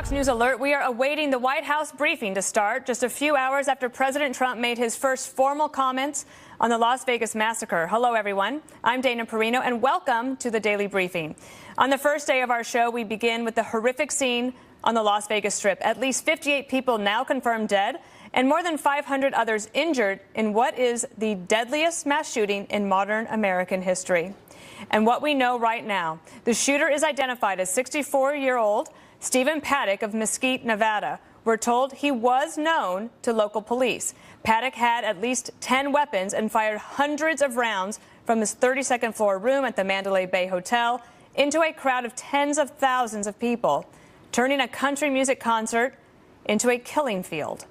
Fox News Alert, we are awaiting the White House briefing to start just a few hours after President Trump made his first formal comments on the Las Vegas massacre. Hello, everyone. I'm Dana Perino, and welcome to the Daily Briefing. On the first day of our show, we begin with the horrific scene on the Las Vegas Strip. At least 58 people now confirmed dead, and more than 500 others injured in what is the deadliest mass shooting in modern American history. And what we know right now, the shooter is identified as 64-year-old Stephen Paddock of Mesquite, Nevada. We're told he was known to local police. Paddock had at least 10 weapons and fired hundreds of rounds from his 32nd floor room at the Mandalay Bay Hotel into a crowd of tens of thousands of people, turning a country music concert into a killing field.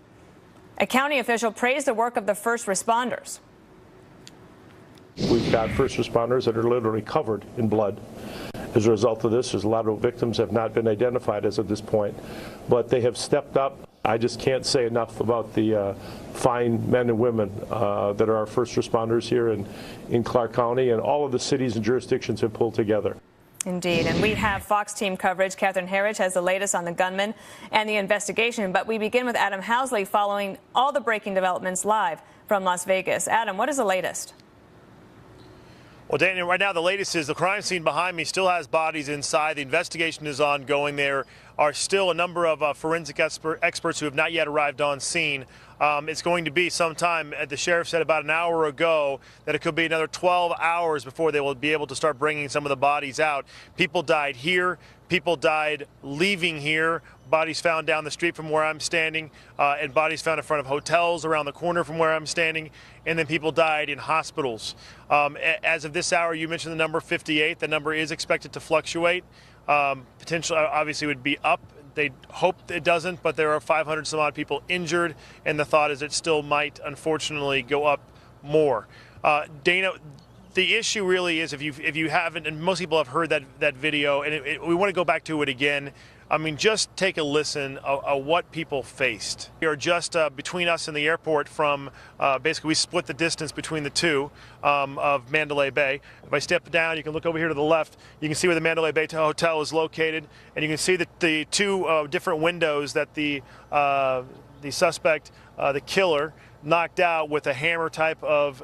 A county official praised the work of the first responders. We've got first responders that are literally covered in blood. As a result of this, there's a lot of victims have not been identified as of this point, but they have stepped up. I just can't say enough about the fine men and women that are our first responders here in Clark County, and all of the cities and jurisdictions have pulled together. Indeed, and we have Fox team coverage. Catherine Herridge has the latest on the gunman and the investigation, but we begin with Adam Housley following all the breaking developments live from Las Vegas. Adam, what is the latest? Well, Daniel, right now the latest is the crime scene behind me still has bodies inside. The investigation is ongoing. There are still a number of forensic experts who have not yet arrived on scene. It's going to be some time, the sheriff said about an hour ago, that it could be another 12 hours before they will be able to start bringing some of the bodies out. People died here. People died leaving here. Bodies found down the street from where I'm standing, and bodies found in front of hotels around the corner from where I'm standing, and then people died in hospitals. As of this hour, you mentioned the number 58. The number is expected to fluctuate. Potentially, obviously, would be up. They hope it doesn't, but there are 500 some odd people injured, and the thought is it still might, unfortunately, go up more. Dana, the issue really is if you haven't, and most people have heard that video, and we want to go back to it again. I mean, just take a listen of what people faced. We are just between us and the airport from, basically we split the distance between the two of Mandalay Bay. If I step down, you can look over here to the left. You can see where the Mandalay Bay Hotel is located, and you can see the two different windows that the suspect, the killer, knocked out with a hammer type of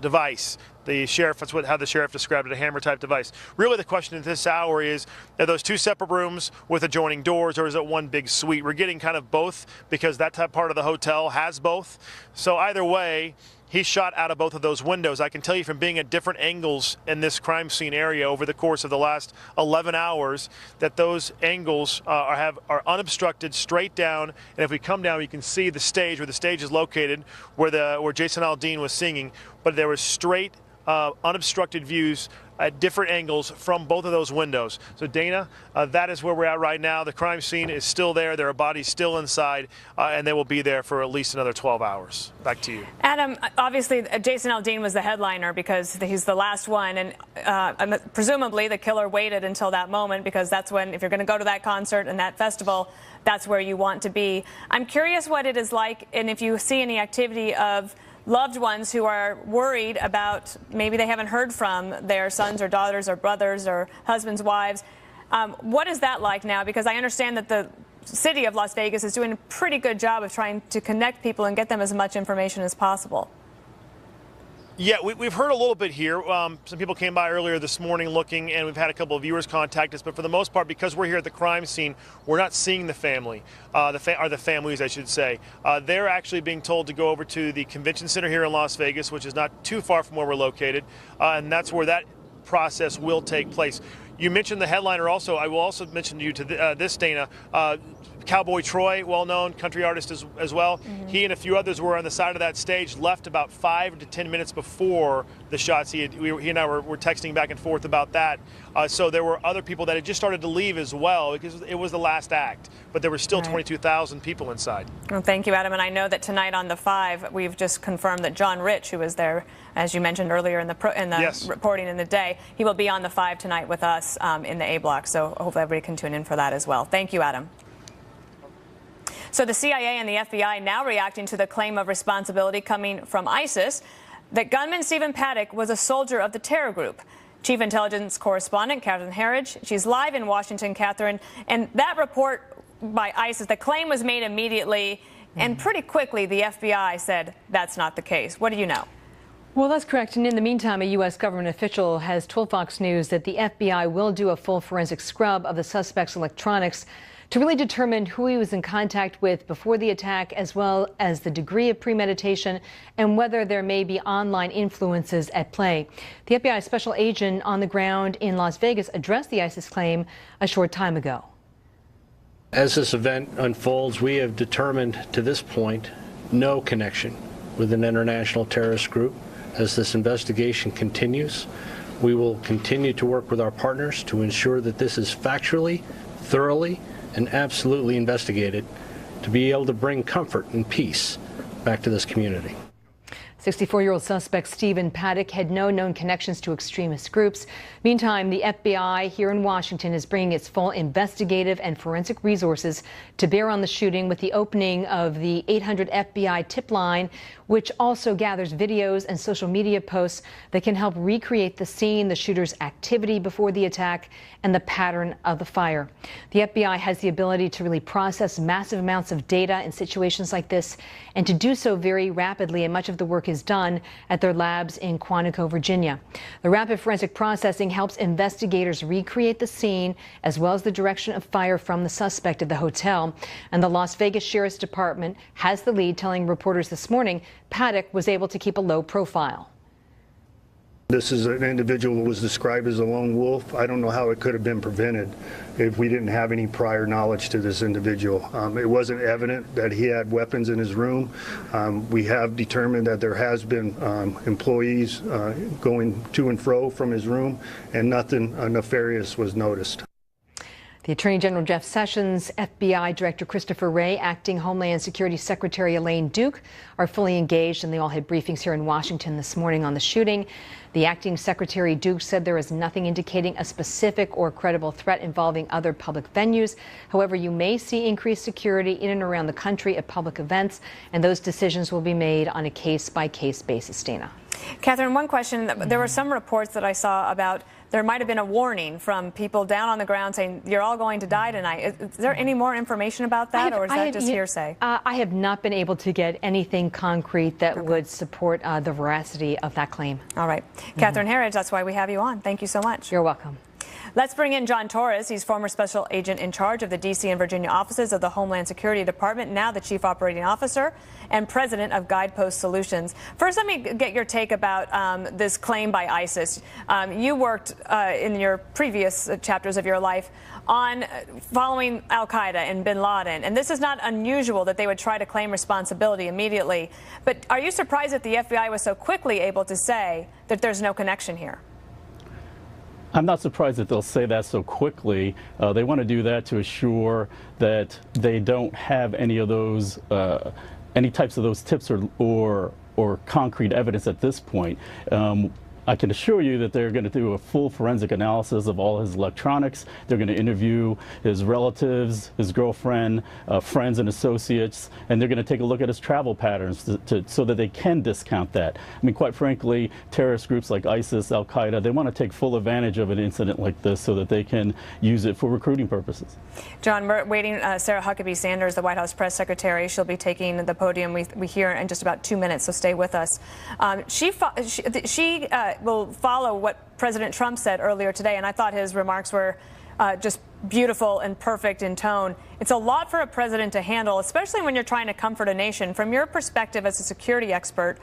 device. The sheriff, that's how the sheriff described it, a hammer type device. Really the question at this hour is, are those two separate rooms with adjoining doors, or is it one big suite? We're getting kind of both because that type part of the hotel has both. So either way, he shot out of both of those windows. I can tell you from being at different angles in this crime scene area over the course of the last 11 hours that those angles are unobstructed, straight down. And if we come down, you can see the stage, where the stage is located, where Jason Aldean was singing. But there was straight, unobstructed views at different angles from both of those windows. So Dana, that is where we're at right now. The crime scene is still there. There are bodies still inside, and they will be there for at least another 12 hours. Back to you. Adam, obviously Jason Aldean was the headliner because he's the last one, and presumably the killer waited until that moment because that's when, if you're going to go to that concert and that festival, that's where you want to be. I'm curious what it is like, and if you see any activity of loved ones who are worried about maybe they haven't heard from their sons or daughters or brothers or husbands, wives. What is that like now? Because I understand that the city of Las Vegas is doing a pretty good job of trying to connect people and get them as much information as possible. Yeah, we've heard a little bit here. Some people came by earlier this morning looking, and we've had a couple of viewers contact us. But for the most part, because we're here at the crime scene, we're not seeing the family, the families, I should say. They're actually being told to go over to the convention center here in Las Vegas, which is not too far from where we're located, and that's where that process will take place. You mentioned the headliner also. I will also mention to you this, Dana. Cowboy Troy, well-known country artist as well. Mm-hmm. He and a few others were on the side of that stage, left about 5 to 10 minutes before the shots. He and I were texting back and forth about that. So there were other people that had just started to leave as well because it was the last act. But there were still 22,000 people inside. Well, thank you, Adam. And I know that tonight on The Five, we've just confirmed that John Rich, who was there, as you mentioned earlier in the yes. reporting in the day, he will be on The Five tonight with us in the A block. So hopefully everybody can tune in for that as well. Thank you, Adam. So the CIA and the FBI now reacting to the claim of responsibility coming from ISIS that gunman Stephen Paddock was a soldier of the terror group. Chief Intelligence Correspondent Catherine Herridge. She's live in Washington, Catherine. And that report by ISIS, the claim was made immediately, and pretty quickly the FBI said that's not the case. What do you know? Well, that's correct. And in the meantime, a U.S. government official has told Fox News that the FBI will do a full forensic scrub of the suspect's electronics to really determine who he was in contact with before the attack, as well as the degree of premeditation and whether there may be online influences at play. The FBI special agent on the ground in Las Vegas addressed the ISIS claim a short time ago. As this event unfolds, we have determined to this point no connection with an international terrorist group. As this investigation continues, we will continue to work with our partners to ensure that this is factually, thoroughly, and absolutely investigated to be able to bring comfort and peace back to this community. 64-year-old suspect Stephen Paddock had no known connections to extremist groups. Meantime, the FBI here in Washington is bringing its full investigative and forensic resources to bear on the shooting with the opening of the 800 FBI tip line, which also gathers videos and social media posts that can help recreate the scene, the shooter's activity before the attack, and the pattern of the fire. The FBI has the ability to really process massive amounts of data in situations like this, and to do so very rapidly, and much of the work is done at their labs in Quantico, Virginia. The rapid forensic processing helps investigators recreate the scene as well as the direction of fire from the suspect at the hotel. And the Las Vegas Sheriff's Department has the lead, telling reporters this morning Paddock was able to keep a low profile. This is an individual who was described as a lone wolf. I don't know how it could have been prevented if we didn't have any prior knowledge to this individual. It wasn't evident that he had weapons in his room. We have determined that there has been employees going to and fro from his room, and nothing nefarious was noticed. The Attorney General Jeff Sessions, FBI Director Christopher Wray, Acting Homeland Security Secretary Elaine Duke are fully engaged, and they all had briefings here in Washington this morning on the shooting. The Acting Secretary Duke said there is nothing indicating a specific or credible threat involving other public venues. However, you may see increased security in and around the country at public events, and those decisions will be made on a case-by-case basis. Dana. Catherine, one question. There were some reports that I saw about there might have been a warning from people down on the ground saying you're all going to die tonight. Is there any more information about that, or is that just hearsay? I have not been able to get anything concrete that would support the veracity of that claim. All right. Catherine Herridge, that's why we have you on. Thank you so much. You're welcome. Let's bring in John Torres. He's former special agent in charge of the D.C. and Virginia offices of the Homeland Security Department, now the chief operating officer and president of Guidepost Solutions. First, let me get your take about this claim by ISIS. You worked in your previous chapters of your life on following al-Qaeda and bin Laden, and this is not unusual that they would try to claim responsibility immediately. But are you surprised that the FBI was so quickly able to say that there's no connection here? I'm not surprised that they'll say that so quickly. They want to do that to assure that they don't have any of those, any types of those tips or concrete evidence at this point. I can assure you that they're going to do a full forensic analysis of all his electronics. They're going to interview his relatives, his girlfriend, friends and associates, and they're going to take a look at his travel patterns so that they can discount that. I mean, quite frankly, terrorist groups like ISIS, al-Qaeda, they want to take full advantage of an incident like this so that they can use it for recruiting purposes. John, we're waiting. Sarah Huckabee Sanders, the White House press secretary, she'll be taking the podium. We hear in just about 2 minutes, so stay with us. She will follow what President Trump said earlier today, and I thought his remarks were just beautiful and perfect in tone. It's a lot for a president to handle, especially when you're trying to comfort a nation. From your perspective as a security expert,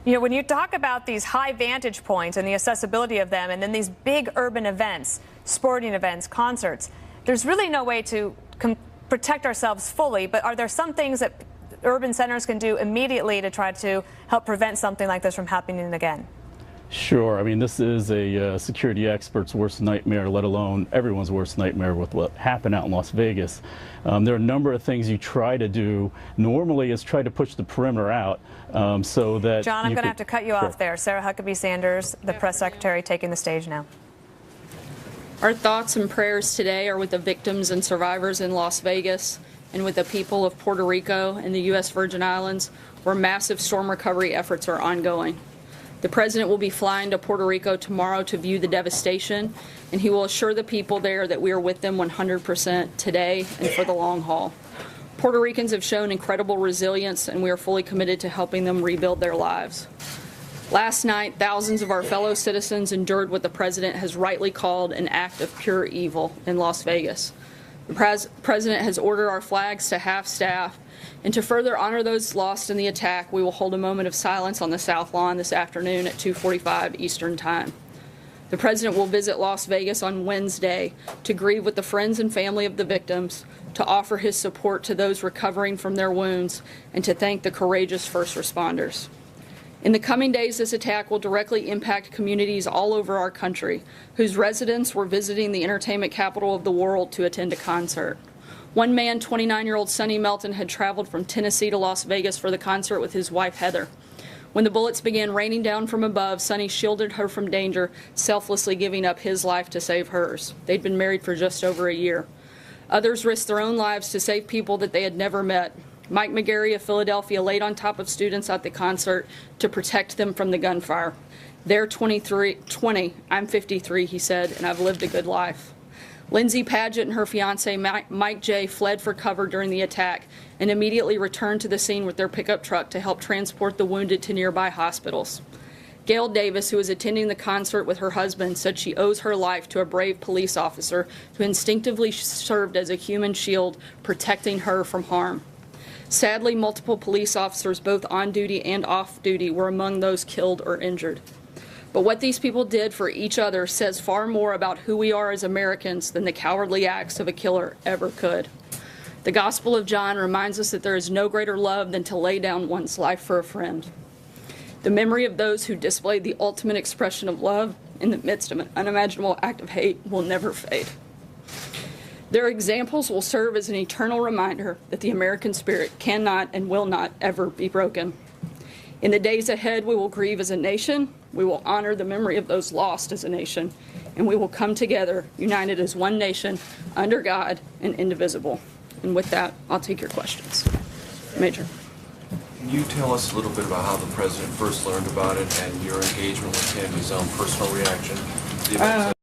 you know, when you talk about these high vantage points and the accessibility of them, and then these big urban events, sporting events, concerts, there's really no way to protect ourselves fully. But are there some things that urban centers can do immediately to try to help prevent something like this from happening again? Sure. I mean, this is a security expert's worst nightmare, let alone everyone's worst nightmare with what happened out in Las Vegas. There are a number of things you try to do. Normally, is try to push the perimeter out so that. John, I'm going to have to cut you off there. Sarah Huckabee Sanders, the press secretary, taking the stage now. Our thoughts and prayers today are with the victims and survivors in Las Vegas and with the people of Puerto Rico and the U.S. Virgin Islands, where massive storm recovery efforts are ongoing. The President will be flying to Puerto Rico tomorrow to view the devastation, and he will assure the people there that we are with them 100% today and for the long haul. Puerto Ricans have shown incredible resilience, and we are fully committed to helping them rebuild their lives. Last night, thousands of our fellow citizens endured what the President has rightly called an act of pure evil in Las Vegas. The President has ordered our flags to half-staff, and to further honor those lost in the attack, we will hold a moment of silence on the South Lawn this afternoon at 2:45 Eastern Time. The President will visit Las Vegas on Wednesday to grieve with the friends and family of the victims, to offer his support to those recovering from their wounds, and to thank the courageous first responders. In the coming days, this attack will directly impact communities all over our country, whose residents were visiting the entertainment capital of the world to attend a concert. One man, 29-year-old Sonny Melton, had traveled from Tennessee to Las Vegas for the concert with his wife, Heather. When the bullets began raining down from above, Sonny shielded her from danger, selflessly giving up his life to save hers. They'd been married for just over a year. Others risked their own lives to save people that they had never met. Mike McGarry of Philadelphia laid on top of students at the concert to protect them from the gunfire. They're 20, I'm 53, he said, and I've lived a good life. Lindsay Padgett and her fiance Mike J. fled for cover during the attack and immediately returned to the scene with their pickup truck to help transport the wounded to nearby hospitals. Gail Davis, who was attending the concert with her husband, said she owes her life to a brave police officer who instinctively served as a human shield, protecting her from harm. Sadly, multiple police officers, both on duty and off duty, were among those killed or injured. But what these people did for each other says far more about who we are as Americans than the cowardly acts of a killer ever could. The Gospel of John reminds us that there is no greater love than to lay down one's life for a friend. The memory of those who displayed the ultimate expression of love in the midst of an unimaginable act of hate will never fade. Their examples will serve as an eternal reminder that the American spirit cannot and will not ever be broken. In the days ahead, we will grieve as a nation, we will honor the memory of those lost as a nation, and we will come together, united as one nation, under God and indivisible. And with that, I'll take your questions. Major. Can you tell us a little bit about how the President first learned about it and your engagement with him, his own personal reaction to the events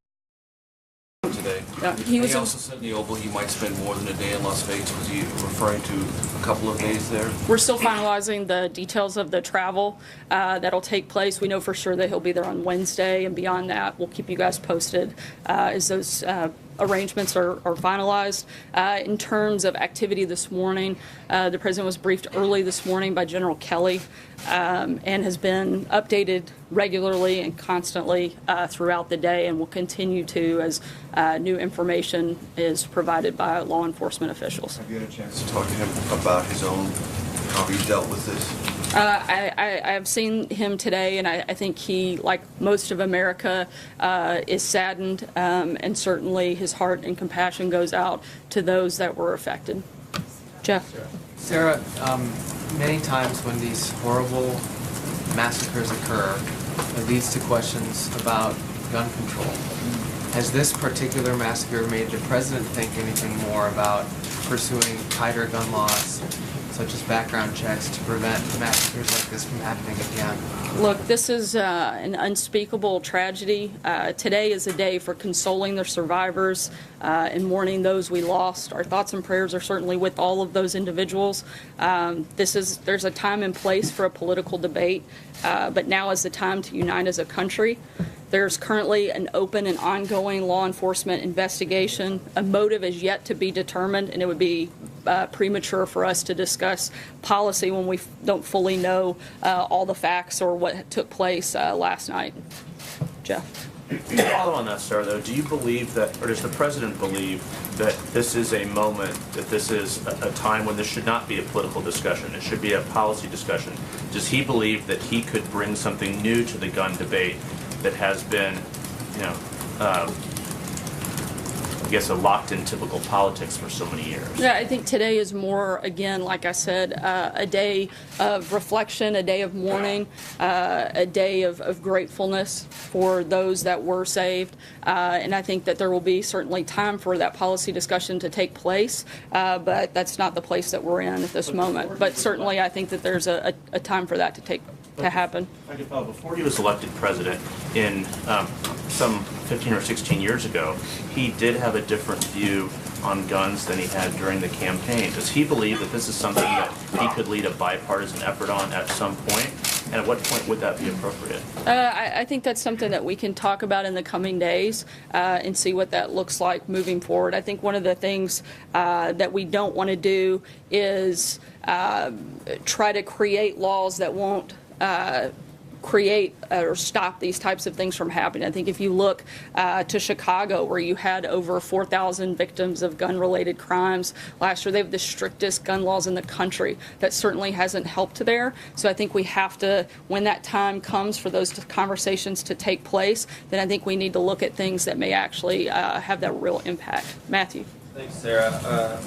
today? He also said in the Oval he might spend more than a day in Las Vegas. Was he referring to a couple of days there? We're still finalizing the details of the travel that'll take place. We know for sure that he'll be there on Wednesday, and beyond that, we'll keep you guys posted as those arrangements are finalized. In terms of activity this morning, the President was briefed early this morning by General Kelly and has been updated regularly and constantly throughout the day, and will continue to as new information is provided by law enforcement officials. Have you had a chance to talk to him about his own, how he dealt with this? I have seen him today, and I think he, like most of America, is saddened, and certainly his heart and compassion goes out to those that were affected. Jeff? Sarah, many times when these horrible massacres occur, it leads to questions about gun control. Has this particular massacre made the President think anything more about pursuing tighter gun laws, such as background checks, to prevent massacres like this from happening again? Look, this is an unspeakable tragedy. Today is a day for consoling the survivors and mourning those we lost. Our thoughts and prayers are certainly with all of those individuals. There's a time and place for a political debate, but now is the time to unite as a country. There's currently an open and ongoing law enforcement investigation. A motive is yet to be determined, and it would be premature for us to discuss policy when we don't fully know all the facts or what took place last night. Jeff? To follow on that, Sarah, though, do you believe that, or does the President believe that this is a moment, that this is a time when this should not be a political discussion, it should be a policy discussion? Does he believe that he could bring something new to the gun debate that has been, I guess, locked in typical politics for so many years? Yeah, I think today is more, again, like I said, a day of reflection, a day of mourning, a day of gratefulness for those that were saved. And I think that there will be certainly time for that policy discussion to take place, but that's not the place that we're in at this moment. But certainly I think that there's a time for that to take to happen. I could follow. Before he was elected president in some 15 or 16 years ago, he did have a different view on guns than he had during the campaign. Does he believe that this is something that he could lead a bipartisan effort on at some point? And at what point would that be appropriate? I think that's something that we can talk about in the coming days and see what that looks like moving forward. I think one of the things that we don't want to do is try to create laws that won't create or stop these types of things from happening. I think if you look to Chicago, where you had over 4,000 victims of gun-related crimes last year, they have the strictest gun laws in the country. That certainly hasn't helped there. So I think we have to, when that time comes for those conversations to take place, then I think we need to look at things that may actually have that real impact. Matthew. Thanks, Sarah.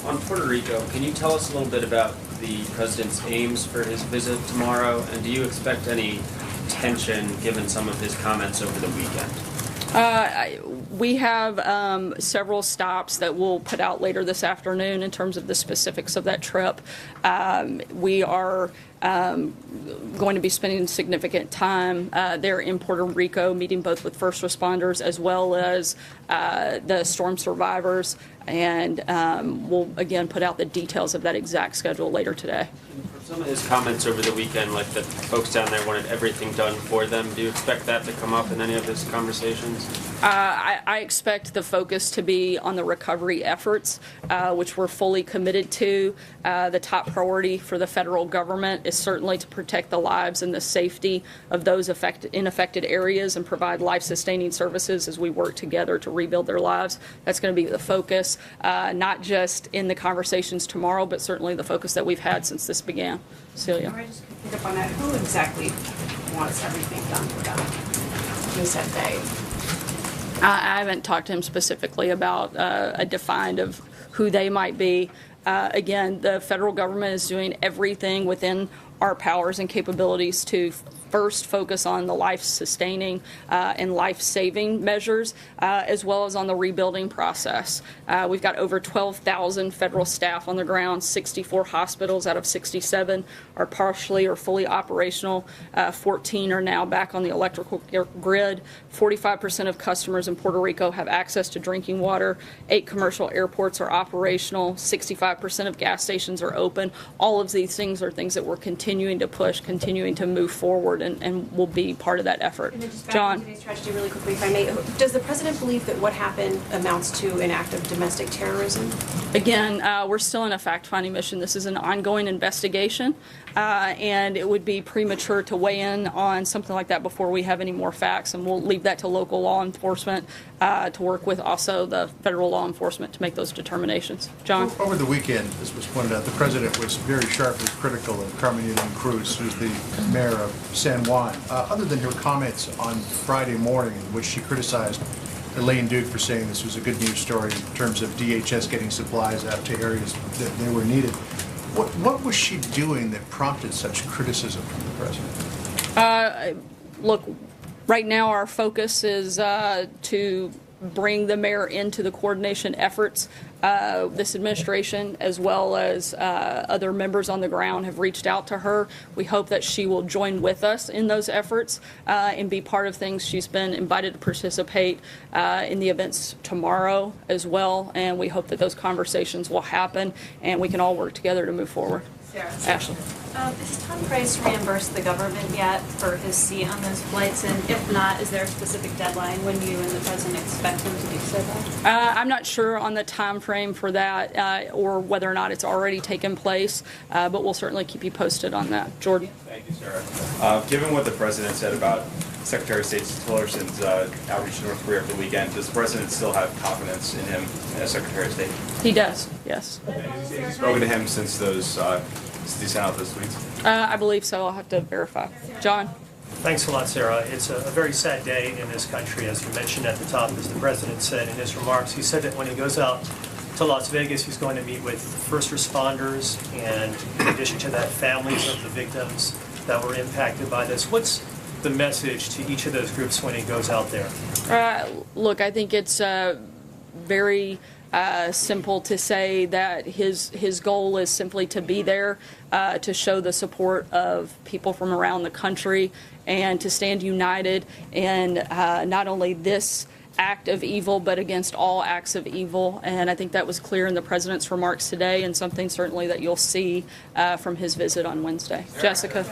On Puerto Rico, can you tell us a little bit about the president's aims for his visit tomorrow, and do you expect any tension given some of his comments over the weekend? We have several stops that we'll put out later this afternoon in terms of the specifics of that trip. We are going to be spending significant time there in Puerto Rico, meeting both with first responders as well as the storm survivors, and we'll again put out the details of that exact schedule later today. For some of his comments over the weekend, like that folks down there wanted everything done for them, do you expect that to come up in any of his conversations? I expect the focus to be on the recovery efforts, which we're fully committed to. The top priority for the federal government is certainly to protect the lives and the safety of those in affected areas and provide life-sustaining services as we work together to rebuild their lives. That's going to be the focus, not just in the conversations tomorrow, but certainly the focus that we've had since this began. Celia. I just pick up on that. Who exactly wants everything done for them? Who said they? I haven't talked to him specifically about a defined of who they might be. Again, the federal government is doing everything within our powers and capabilities to first focus on the life-sustaining and life-saving measures, as well as on the rebuilding process. We've got over 12,000 federal staff on the ground. 64 hospitals out of 67 are partially or fully operational. 14 are now back on the electrical grid. 45% of customers in Puerto Rico have access to drinking water. 8 commercial airports are operational. 65% of gas stations are open. All of these things are things that we're continuing to push, continuing to move forward, and will be part of that effort. And then just back John. to today's tragedy really quickly, if I may. Does the president believe that what happened amounts to an act of domestic terrorism? Again, we're still in a fact-finding mission. This is an ongoing investigation, and it would be premature to weigh in on something like that before we have any more facts, and we'll leave that to local law enforcement to work with also the federal law enforcement to make those determinations. John? Over the weekend, as was pointed out, the president was very sharply critical of Carmen Cruz, who's the mayor of San Juan. Other than her comments on Friday morning, in which she criticized Elaine Duke for saying this was a good news story in terms of DHS getting supplies out to areas that they were needed, what was she doing that prompted such criticism from the president? Look, right now our focus is to bring the mayor into the coordination efforts. This administration, as well as other members on the ground, have reached out to her. We hope that she will join with us in those efforts and be part of things. She's been invited to participate in the events tomorrow as well, and we hope that those conversations will happen and we can all work together to move forward. Sarah. Ashley. Has Tom Price reimbursed the government yet for his seat on those flights? And if not, is there a specific deadline when you and the president expect him to do so? I'm not sure on the time frame for that or whether or not it's already taken place, but we'll certainly keep you posted on that. Jordan. Thank you, Sarah. Given what the president said about Secretary of State Tillerson's outreach to North Korea over the weekend, does the president still have confidence in him as Secretary of State? He does, yes. Has he spoken to him since those? Did he send out those tweets? I believe so. I'll have to verify. John? Thanks a lot, Sarah. It's a very sad day in this country, as you mentioned at the top, as the president said in his remarks. He said that when he goes out to Las Vegas, he's going to meet with first responders and, in addition to that, families of the victims that were impacted by this. What's the message to each of those groups when he goes out there? Look, I think it's very simple to say that his goal is simply to be there to show the support of people from around the country and to stand united in not only this act of evil, but against all acts of evil. And I think that was clear in the president's remarks today, and something certainly that you'll see from his visit on Wednesday. Jessica.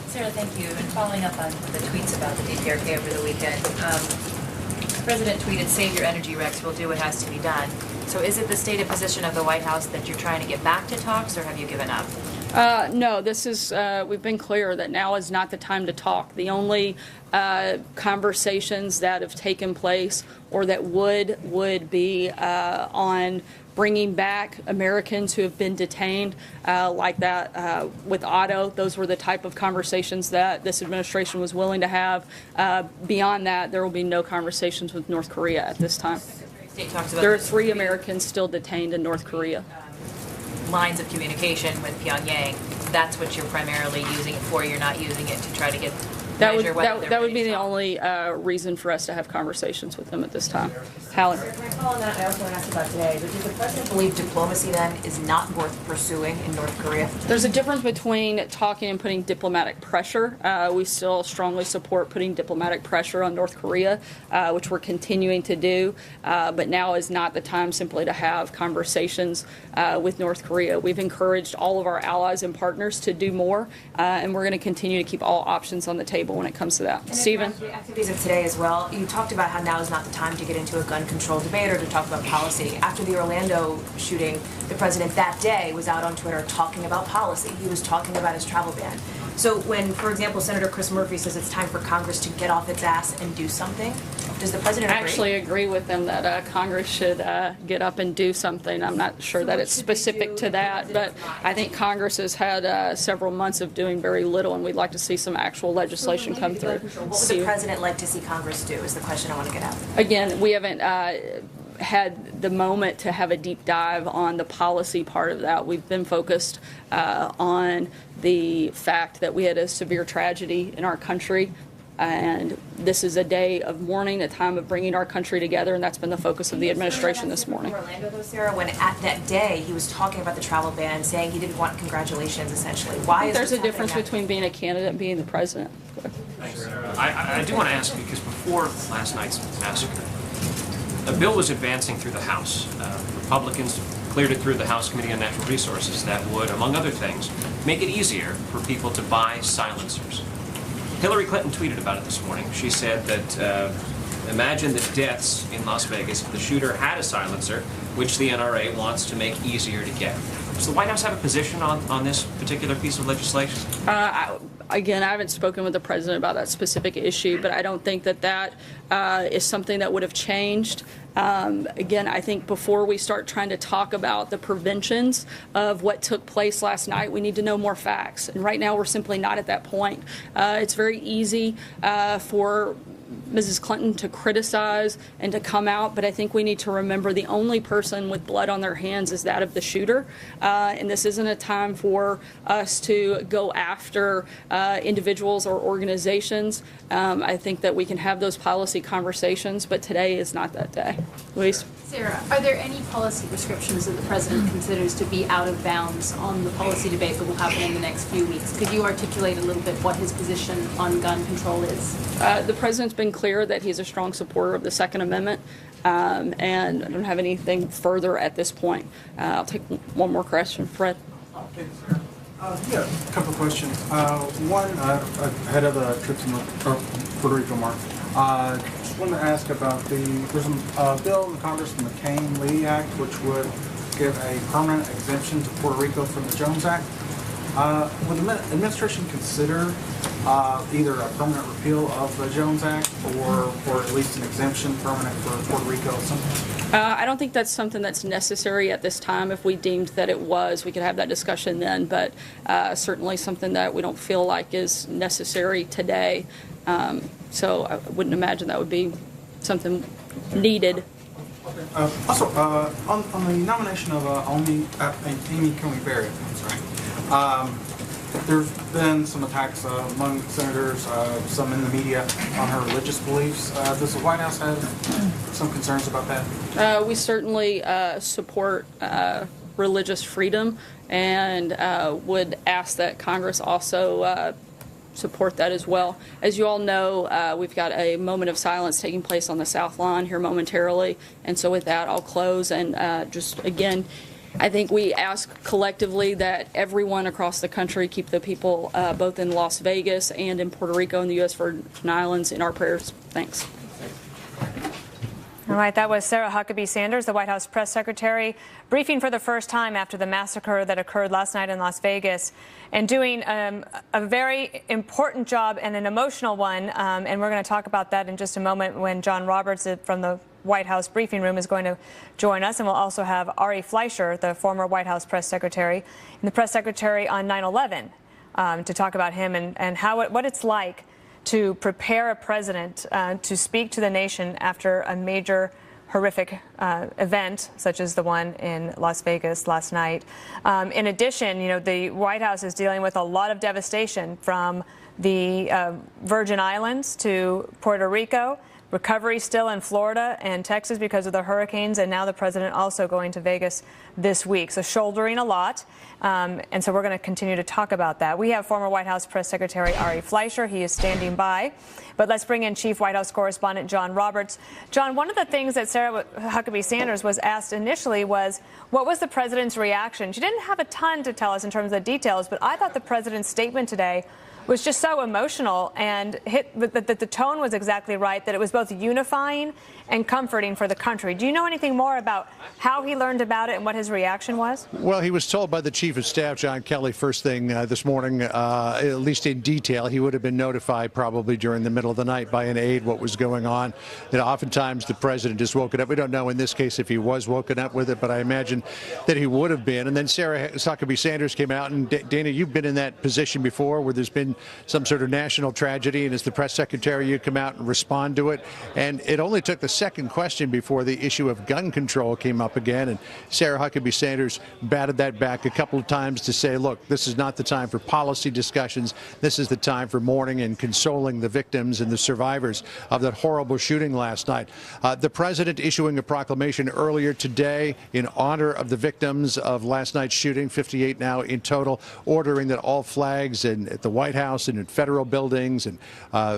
Sarah, thank you. And following up on the tweets about the DPRK over the weekend, the president tweeted, "Save your energy, Rex. We'll do what has to be done." So is it the stated position of the White House that you're trying to get back to talks, or have you given up? No, this is, we've been clear that now is not the time to talk. The only conversations that have taken place or that would be on bringing back Americans who have been detained like that with Otto. Those were the type of conversations that this administration was willing to have. Beyond that, there will be no conversations with North Korea at this time. There are 3 Americans still detained in North Korea. Lines of communication with Pyongyang, that's what you're primarily using it for. You're not using it to try to get that would be the only reason for us to have conversations with them at this time. Helen. Can I follow that? I also want to ask about today. But does the president believe diplomacy then is not worth pursuing in North Korea? There's a difference between talking and putting diplomatic pressure. We still strongly support putting diplomatic pressure on North Korea, which we're continuing to do. But now is not the time simply to have conversations with North Korea. We've encouraged all of our allies and partners to do more, and we're going to continue to keep all options on the table when it comes to that. Stephen? The activities of today as well, you talked about how now is not the time to get into a gun control debate or to talk about policy. After the Orlando shooting, the president that day was out on Twitter talking about policy. He was talking about his travel ban. So when, for example, Senator Chris Murphy says it's time for Congress to get off its ass and do something, does the president agree? I actually agree with him that Congress should get up and do something. I'm not sure that it's specific to that, but I think Congress has had several months of doing very little, and we'd like to see some actual legislation come through. What would the president like to see Congress do is the question I want to get at. Again, we haven't had the moment to have a deep dive on the policy part of that. We've been focused on the fact that we had a severe tragedy in our country, and this is a day of mourning, a time of bringing our country together, and that's been the focus of the administration this morning. Orlando, though, Sarah, when at that day he was talking about the travel ban, saying he didn't want congratulations, essentially. Why is there's a difference between being a candidate and being the president? Thanks, Sarah. I do want to ask, because before last night's massacre, a bill was advancing through the House. Republicans cleared it through the House Committee on Natural Resources that would, among other things, make it easier for people to buy silencers. Hillary Clinton tweeted about it this morning. She said that imagine the deaths in Las Vegas if the shooter had a silencer, which the NRA wants to make easier to get. Does the White House have a position on this particular piece of legislation? Again, I haven't spoken with the president about that specific issue, but I don't think that that is something that would have changed. Again, I think before we start trying to talk about the preventions of what took place last night, we need to know more facts. And right now, we're simply not at that point. It's very easy for Mrs. Clinton to criticize and to come out, but I think we need to remember the only person with blood on their hands is that of the shooter, and this isn't a time for us to go after individuals or organizations. I think that we can have those policy conversations, but today is not that day. Louise? Sarah, are there any policy prescriptions that the president considers to be out of bounds on the policy debate that will happen in the next few weeks? Could you articulate a little bit what his position on gun control is? The president's been clear that he's a strong supporter of the Second Amendment, and I don't have anything further at this point. I'll take one more question. Fred? Yeah, a couple of questions. One, ahead of the trip to Puerto Rico, Mark. Just wanted to ask about there's a bill in Congress, the McCain-Lee Act, which would give a permanent exemption to Puerto Rico from the Jones Act. Would the administration consider either a permanent repeal of the Jones Act or at least an exemption permanent for Puerto Rico or something? I don't think that's something that's necessary at this time. If we deemed that it was, we could have that discussion then, but certainly something that we don't feel like is necessary today. So I wouldn't imagine that would be something needed. Also, on the nomination of Amy Coney Barrett, I'm sorry. there's been some attacks among senators, some in the media, on her religious beliefs. Does the White House have some concerns about that? We certainly support religious freedom and would ask that Congress also support that as well. As you all know, we've got a moment of silence taking place on the South Lawn here momentarily, and so with that I'll close and just again, I think we ask collectively that everyone across the country keep the people both in Las Vegas and in Puerto Rico and the U.S. Virgin Islands in our prayers. Thanks. All right, that was Sarah Huckabee Sanders, the White House press secretary, briefing for the first time after the massacre that occurred last night in Las Vegas, and doing a very important job and an emotional one. And we're going to talk about that in just a moment when John Roberts from the White House briefing room is going to join us. And we'll also have Ari Fleischer, the former White House press secretary, and the press secretary on 9/11 to talk about him and what it's like to prepare a president to speak to the nation after a major horrific event such as the one in Las Vegas last night. In addition, the White House is dealing with a lot of devastation from the Virgin Islands to Puerto Rico. Recovery still in Florida and Texas because of the hurricanes, and now the president also going to Vegas this week. So shouldering a lot, and so we're going to continue to talk about that. We have former White House press secretary Ari Fleischer. He is standing by. But let's bring in Chief White House correspondent John Roberts. John, one of the things that Sarah Huckabee Sanders was asked initially was, what was the president's reaction? She didn't have a ton to tell us in terms of the details, but I thought the president's statement today was just so emotional and that the tone was exactly right, that it was both unifying and comforting for the country. Do you know anything more about how he learned about it and what his reaction was? Well, he was told by the Chief of Staff, John Kelly, first thing this morning, at least in detail. He would have been notified probably during the middle of the night by an aide what was going on. Oftentimes the president is woken up. We don't know in this case if he was woken up with it, but I imagine that he would have been. And then Sarah Huckabee Sanders came out, and Dana, you've been in that position before where there's been some sort of national tragedy, and as the press secretary, you come out and respond to it. And it only took the second question before the issue of gun control came up again, and Sarah Huckabee Sanders batted that back a couple of times to say, look, this is not the time for policy discussions. This is the time for mourning and consoling the victims and the survivors of that horrible shooting last night. The president issuing a proclamation earlier today in honor of the victims of last night's shooting, 58 now in total, ordering that all flags at the White House and in federal buildings and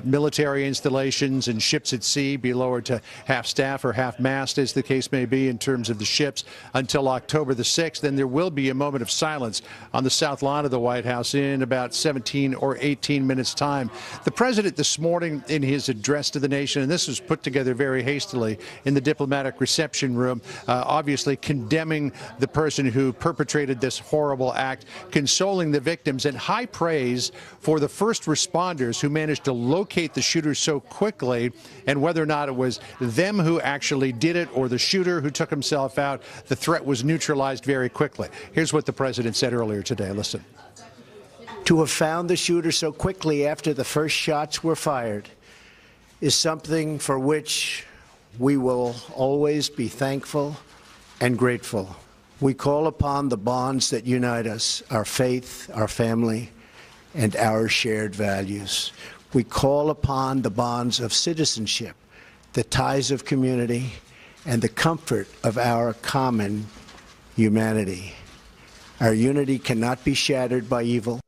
military installations and ships at sea be lowered to half-staff or half-mast, as the case may be, in terms of the ships until October the 6th. Then there will be a moment of silence on the south lawn of the White House in about 17 or 18 minutes' time. The president this morning in his address to the nation, and this was put together very hastily in the diplomatic reception room, obviously condemning the person who perpetrated this horrible act, consoling the victims, and high praise for the first responders who managed to locate the shooter so quickly, and whether or not it was them who actually did it or the shooter who took himself out, the threat was neutralized very quickly. Here's what the president said earlier today. Listen. To have found the shooter so quickly after the first shots were fired is something for which we will always be thankful and grateful. We call upon the bonds that unite us, our faith, our family, and our shared values. We call upon the bonds of citizenship, the ties of community, and the comfort of our common humanity. Our unity cannot be shattered by evil.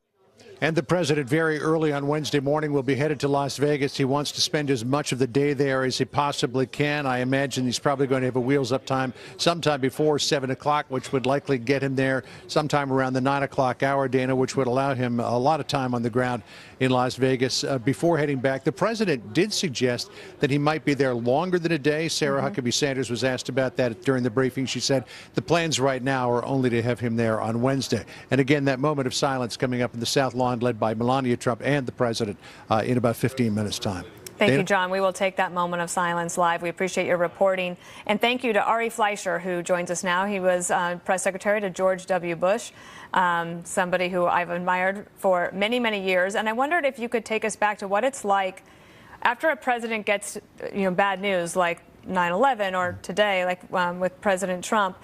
And the president very early on Wednesday morning will be headed to Las Vegas. He wants to spend as much of the day there as he possibly can. I imagine he's probably going to have a wheels up time sometime before 7 o'clock, which would likely get him there sometime around the 9 o'clock hour, Dana, which would allow him a lot of time on the ground in Las Vegas before heading back. The president did suggest that he might be there longer than a day. Sarah Huckabee Sanders was asked about that during the briefing. She said the plans right now are only to have him there on Wednesday. And again, that moment of silence coming up in the South Lawn, led by Melania Trump and the president in about 15 minutes' time. Thank Dana? you, John. We will take that moment of silence live. We appreciate your reporting. And thank you to Ari Fleischer, who joins us now. He was press secretary to George W. Bush, somebody who I've admired for many, many years. And I wondered if you could take us back to what it's like after a president gets bad news like 9/11 or today, like with President Trump.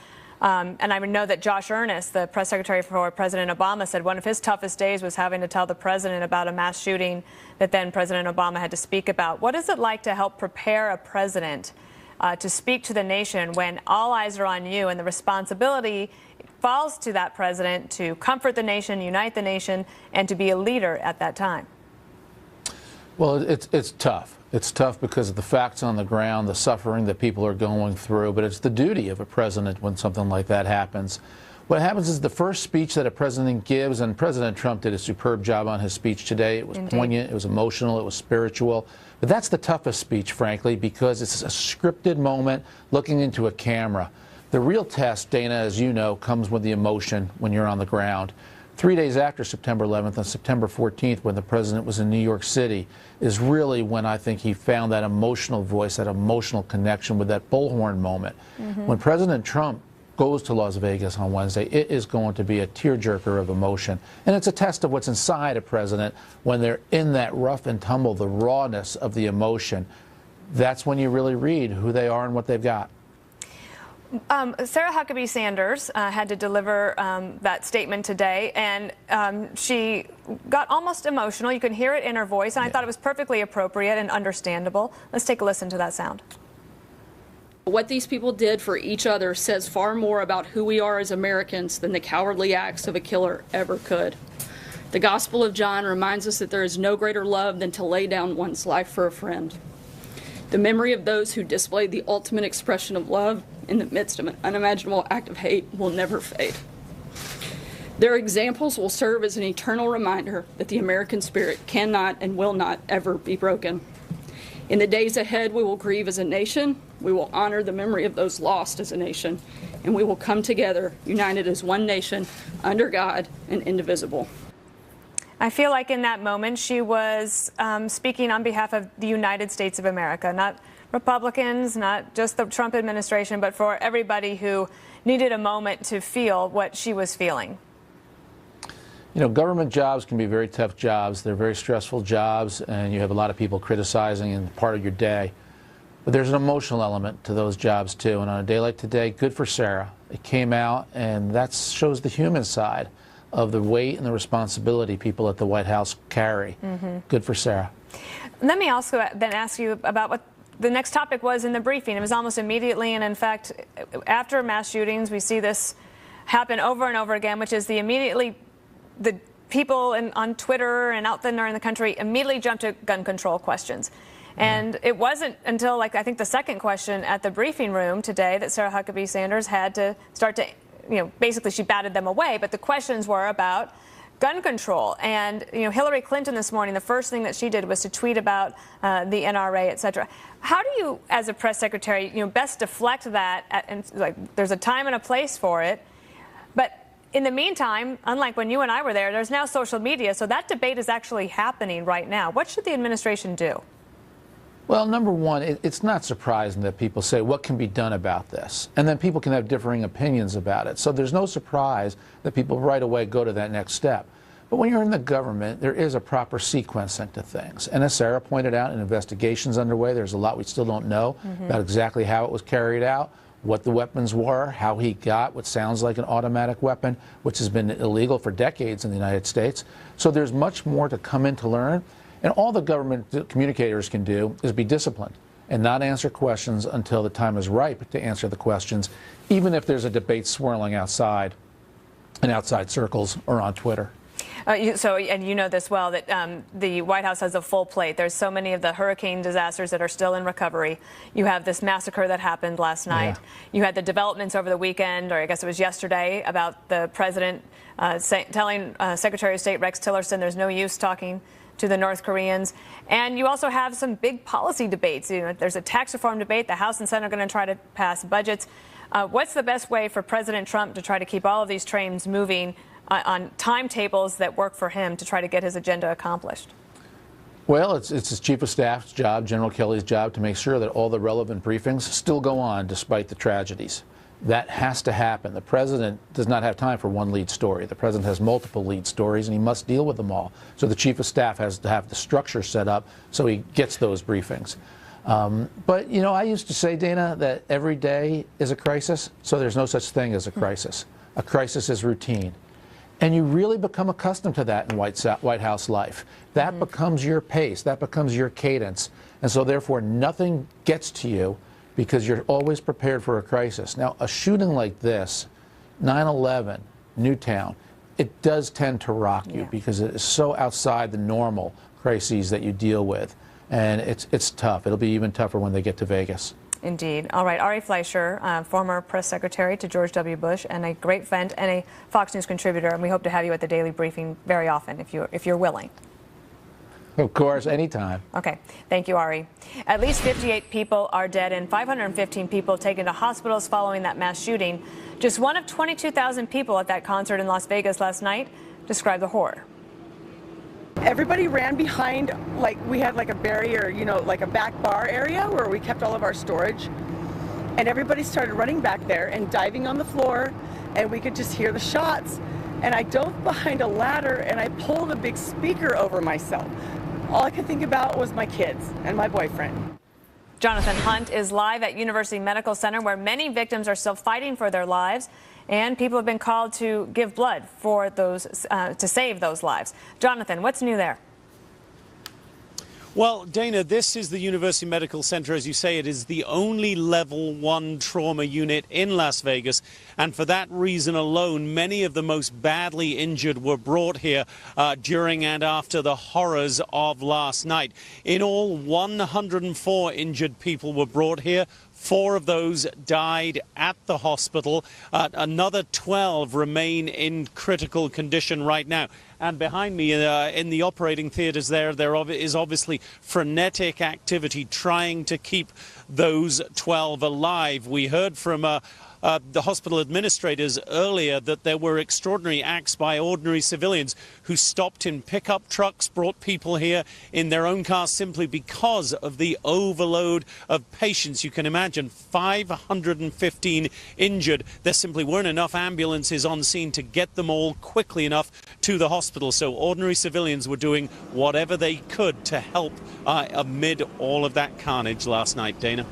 And I know that Josh Earnest, the press secretary for President Obama, said one of his toughest days was having to tell the president about a mass shooting that then President Obama had to speak about. What is it like to help prepare a president to speak to the nation when all eyes are on you and the responsibility falls to that president to comfort the nation, unite the nation, and to be a leader at that time? Well, it's tough. It's tough because of the facts on the ground, the suffering that people are going through, but it's the duty of a president when something like that happens. What happens is the first speech that a president gives, and President Trump did a superb job on his speech today. It was poignant, it was emotional, it was spiritual. But that's the toughest speech, frankly, because it's a scripted moment looking into a camera. The real test, Dana, as you know, comes with the emotion when you're on the ground. 3 days after September 11th, on September 14th, when the president was in New York City, is really when I think he found that emotional voice, that emotional connection with that bullhorn moment. When President Trump goes to Las Vegas on Wednesday, it is going to be a tearjerker of emotion. And it's a test of what's inside a president when they're in that rough and tumble, the rawness of the emotion. That's when you really read who they are and what they've got. Sarah Huckabee Sanders had to deliver that statement today, and she got almost emotional. You can hear it in her voice, and I thought it was perfectly appropriate and understandable. Let's take a listen to that sound. What these people did for each other says far more about who we are as Americans than the cowardly acts of a killer ever could. The Gospel of John reminds us that there is no greater love than to lay down one's life for a friend. The memory of those who displayed the ultimate expression of love in the midst of an unimaginable act of hate will never fade. Their examples will serve as an eternal reminder that the American spirit cannot and will not ever be broken. In the days ahead, we will grieve as a nation, we will honor the memory of those lost as a nation, and we will come together, united as one nation, under God and indivisible. I feel like in that moment she was speaking on behalf of the United States of America, not Republicans, not just the Trump administration, but for everybody who needed a moment to feel what she was feeling. You know, government jobs can be very tough jobs. They're very stressful jobs, and you have a lot of people criticizing in part of your day. But there's an emotional element to those jobs, too. And on a day like today, good for Sarah. It came out, and that shows the human side of the weight and the responsibility people at the White House carry. Good for Sarah. Let me also then ask you about what the next topic was in the briefing. It was almost immediately, and in fact, after mass shootings, we see this happen over and over again, which is the people on Twitter and out there in the country immediately jump to gun control questions. And it wasn't until, like, I think the second question at the briefing room today that Sarah Huckabee Sanders had to start to, you know, basically she batted them away, but the questions were about gun control. And, you know, Hillary Clinton this morning, the first thing that she did was to tweet about the NRA, et cetera. How do you, as a press secretary, you know, best deflect that? And like, there's a time and a place for it. But in the meantime, unlike when you and I were there, there's now social media, so that debate is actually happening right now. What should the administration do? Well, number one, it's not surprising that people say, what can be done about this? And then people can have differing opinions about it. So there's no surprise that people right away go to that next step. But when you're in the government, there is a proper sequencing to things. And as Sarah pointed out, an investigation's underway. There's a lot we still don't know about exactly how it was carried out, what the weapons were, how he got what sounds like an automatic weapon, which has been illegal for decades in the United States. So there's much more to come in to learn. And all the government communicators can do is be disciplined and not answer questions until the time is ripe to answer the questions, even if there's a debate swirling outside in outside circles or on Twitter. And you know this well, that the White House has a full plate. There's so many of the hurricane disasters that are still in recovery. You have this massacre that happened last night. You had the developments over the weekend, or I guess it was yesterday, about the president telling Secretary of State Rex Tillerson there's no use talking to the North Koreans. And you also have some big policy debates. You know, there's a tax reform debate. The House and Senate are going to try to pass budgets. What's the best way for President Trump to try to keep all of these trains moving on timetables that work for him to try to get his agenda accomplished? Well, it's his chief of staff's job, General Kelly's job, to make sure that all the relevant briefings still go on despite the tragedies. That has to happen. The president does not have time for one lead story. The president has multiple lead stories, and he must deal with them all. So the chief of staff has to have the structure set up so he gets those briefings. But, you know, I used to say, Dana, that every day is a crisis, so there's no such thing as a crisis. A crisis is routine. And you really become accustomed to that in White House life. That becomes your pace. That becomes your cadence. And so, therefore, nothing gets to you because you're always prepared for a crisis. Now, a shooting like this, 9/11, Newtown, it does tend to rock you because it is so outside the normal crises that you deal with. And it's tough. It'll be even tougher when they get to Vegas. Indeed. All right, Ari Fleischer, former press secretary to George W. Bush and a great friend and a Fox News contributor, and we hope to have you at the Daily Briefing very often if you're willing. Of course, anytime. Okay. Thank you, Ari. At least 58 people are dead and 515 people taken to hospitals following that mass shooting. Just one of 22,000 people at that concert in Las Vegas last night described the horror. Everybody ran behind, like we had like a barrier, you know, like a back bar area where we kept all of our storage. And everybody started running back there and diving on the floor, and we could just hear the shots. And I dove behind a ladder and I pulled a big speaker over myself. All I could think about was my kids and my boyfriend. Jonathan Hunt is live at University Medical Center, where many victims are still fighting for their lives, and people have been called to give blood for those to save those lives. Jonathan, what's new there? Well, Dana, this is the University Medical Center. As you say, it is the only level 1 trauma unit in Las Vegas. And for that reason alone, many of the most badly injured were brought here during and after the horrors of last night. In all, 104 injured people were brought here. 4 of those died at the hospital. Another 12 remain in critical condition right now. And behind me in the operating theaters there is obviously frenetic activity trying to keep those 12 alive. We heard from the hospital administrators earlier that there were extraordinary acts by ordinary civilians who stopped in pickup trucks, brought people here in their own cars simply because of the overload of patients. You can imagine 515 injured. There simply weren't enough ambulances on scene to get them all quickly enough to the hospital. So ordinary civilians were doing whatever they could to help amid all of that carnage last night. Dana?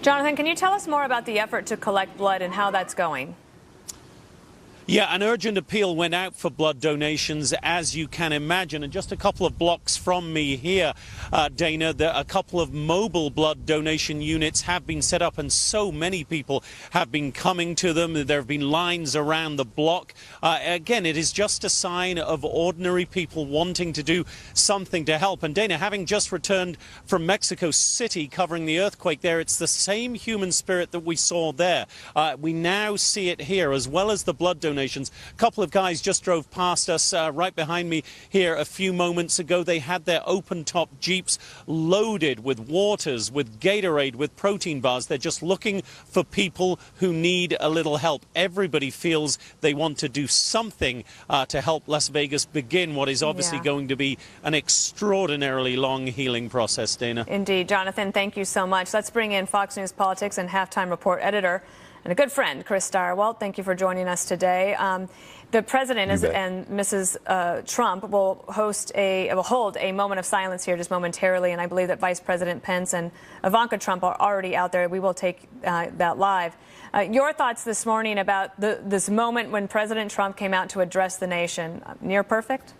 Jonathan, can you tell us more about the effort to collect blood and how that's going? Yeah, an urgent appeal went out for blood donations, as you can imagine. And just a couple of blocks from me here, Dana, a couple of mobile blood donation units have been set up, and so many people have been coming to them. There have been lines around the block. Again, it is just a sign of ordinary people wanting to do something to help. And Dana, having just returned from Mexico City covering the earthquake there, it's the same human spirit that we saw there. We now see it here, as well as the blood donations. A couple of guys just drove past us right behind me here a few moments ago. They had their open-top Jeeps loaded with waters, with Gatorade, with protein bars. They're just looking for people who need a little help. Everybody feels they want to do something to help Las Vegas begin what is obviously going to be an extraordinarily long healing process, Dana. Indeed. Jonathan, thank you so much. Let's bring in Fox News politics and halftime report editor and a good friend, Chris Stirewalt. Thank you for joining us today. The president and Mrs. Trump will hold a moment of silence here just momentarily, and I believe that Vice President Pence and Ivanka Trump are already out there. We will take that live. Your thoughts this morning about this moment when President Trump came out to address the nation? Near perfect?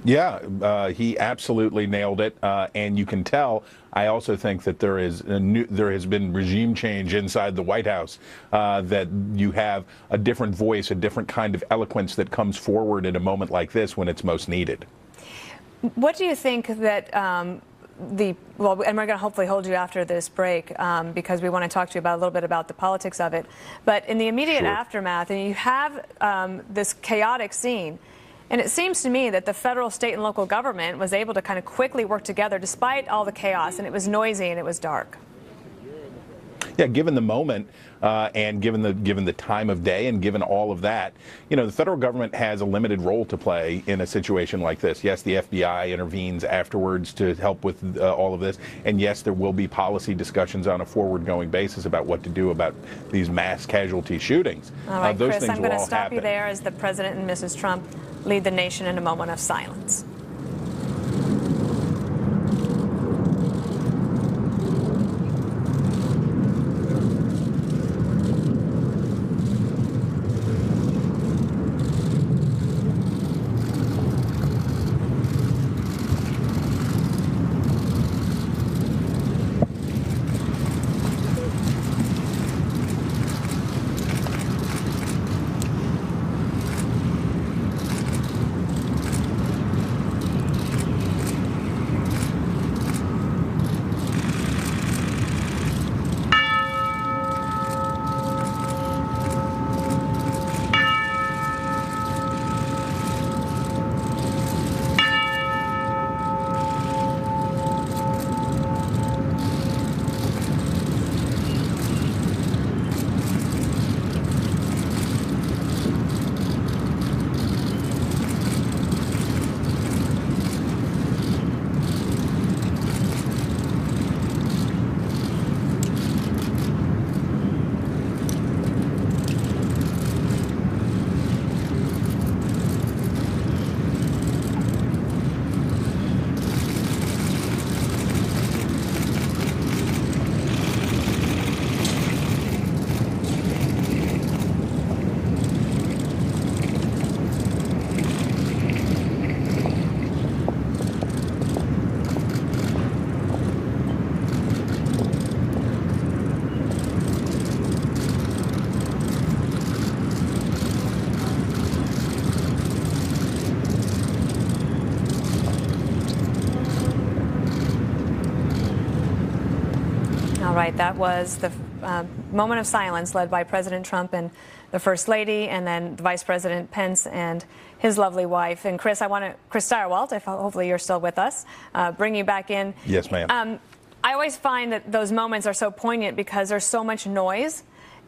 Yeah, he absolutely nailed it, and you can tell. I also think that there has been regime change inside the White House, that you have a different voice, a different kind of eloquence that comes forward in a moment like this when it's most needed. What do you think that and we're going to hopefully hold you after this break because we want to talk to you about a little bit about the politics of it. But in the immediate aftermath, and you have this chaotic scene. And it seems to me that the federal, state, and local government was able to kind of quickly work together despite all the chaos, and it was noisy and it was dark. Yeah, given the moment and given the time of day and given all of that, you know, the federal government has a limited role to play in a situation like this. Yes, the FBI intervenes afterwards to help with all of this, and yes, there will be policy discussions on a forward-going basis about what to do about these mass casualty shootings. All right, those Chris, things I'm going to will all stop happen. you there as the President and Mrs. Trump lead the nation in a moment of silence. right, that was the moment of silence led by President Trump and the First Lady, and then Vice President Pence and his lovely wife. And Chris, Chris Stirewalt, hopefully you're still with us, bring you back in. Yes, ma'am. I always find that those moments are so poignant because there's so much noise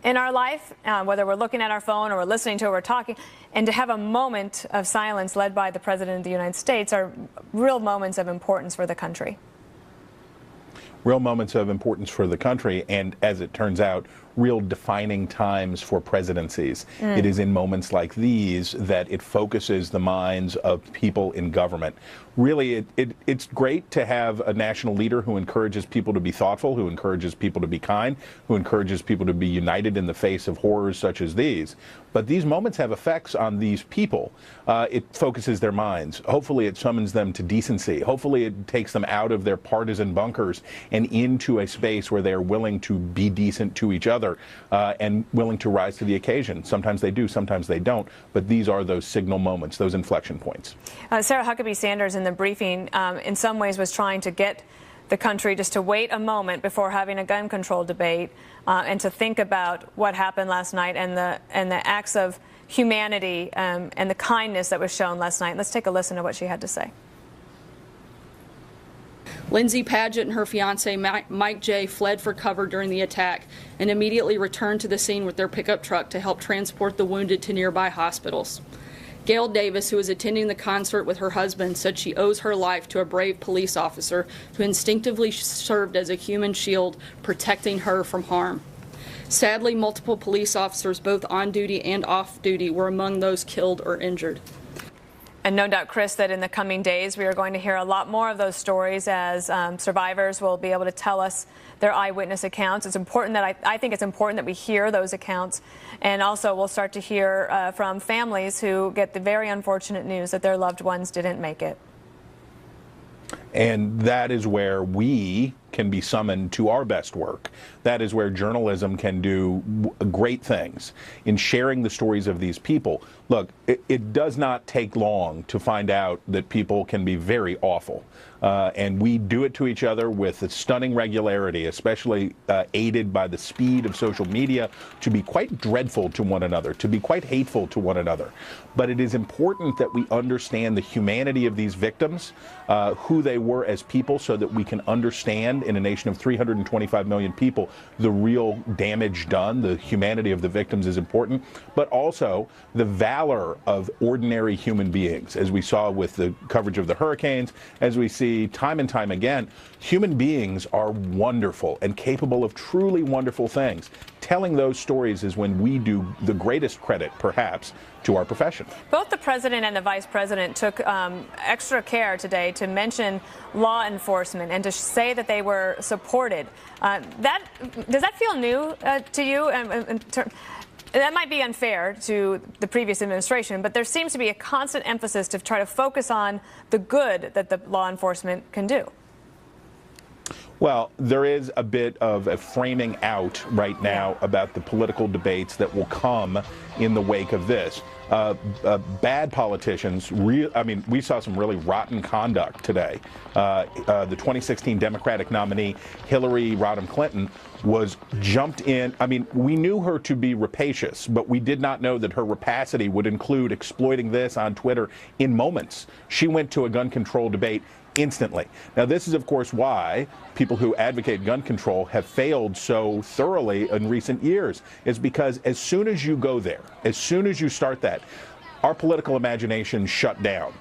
in our life, whether we're looking at our phone or we're listening to it or we're talking, and to have a moment of silence led by the President of the United States are real moments of importance for the country. Real moments of importance for the country, and as it turns out, real defining times for presidencies. It is in moments like these that it focuses the minds of people in government. Really, it's great to have a national leader who encourages people to be thoughtful, who encourages people to be kind, who encourages people to be united in the face of horrors such as these. But these moments have effects on these people. It focuses their minds. Hopefully it summons them to decency. Hopefully it takes them out of their partisan bunkers and into a space where they are willing to be decent to each other and willing to rise to the occasion. Sometimes they do, sometimes they don't. But these are those signal moments, those inflection points. Sarah Huckabee Sanders in the briefing in some ways was trying to get the country just to wait a moment before having a gun control debate and to think about what happened last night and the acts of humanity and the kindness that was shown last night. Let's take a listen to what she had to say. Lindsay Padgett and her fiancé Mike J. fled for cover during the attack and immediately returned to the scene with their pickup truck to help transport the wounded to nearby hospitals. Gail Davis, who was attending the concert with her husband, said she owes her life to a brave police officer who instinctively served as a human shield, protecting her from harm. Sadly, multiple police officers, both on duty and off duty, were among those killed or injured. And no doubt, Chris, that in the coming days we are going to hear a lot more of those stories as survivors will be able to tell us their eyewitness accounts. It's important that I think it's important that we hear those accounts, and also we'll start to hear from families who get the very unfortunate news that their loved ones didn't make it. And that is where we can be summoned to our best work. That is where journalism can do great things in sharing the stories of these people. Look, it does not take long to find out that people can be very awful. And we do it to each other with a stunning regularity, especially aided by the speed of social media, to be quite dreadful to one another, to be quite hateful to one another. But it is important that we understand the humanity of these victims, who they were as people, so that we can understand in a nation of 325 million people the real damage done. The humanity of the victims is important, but also the valor of ordinary human beings, as we saw with the coverage of the hurricanes, as we see time and time again. Human beings are wonderful and capable of truly wonderful things. Telling those stories is when we do the greatest credit, perhaps, to our profession. Both the president and the vice president took extra care today to mention law enforcement and to say that they were supported. Does that feel new to you? That might be unfair to the previous administration, but there seems to be a constant emphasis to try to focus on the good that the law enforcement can do. Well, there is a bit of a framing out right now about the political debates that will come in the wake of this. Bad politicians, we saw some really rotten conduct today. The 2016 Democratic nominee, Hillary Rodham Clinton, was jumped in. We knew her to be rapacious, but we did not know that her rapacity would include exploiting this on Twitter in moments. She went to a gun control debate instantly. Now, this is, of course, why people who advocate gun control have failed so thoroughly in recent years, is because as soon as you go there, as soon as you start that, our political imagination shut down.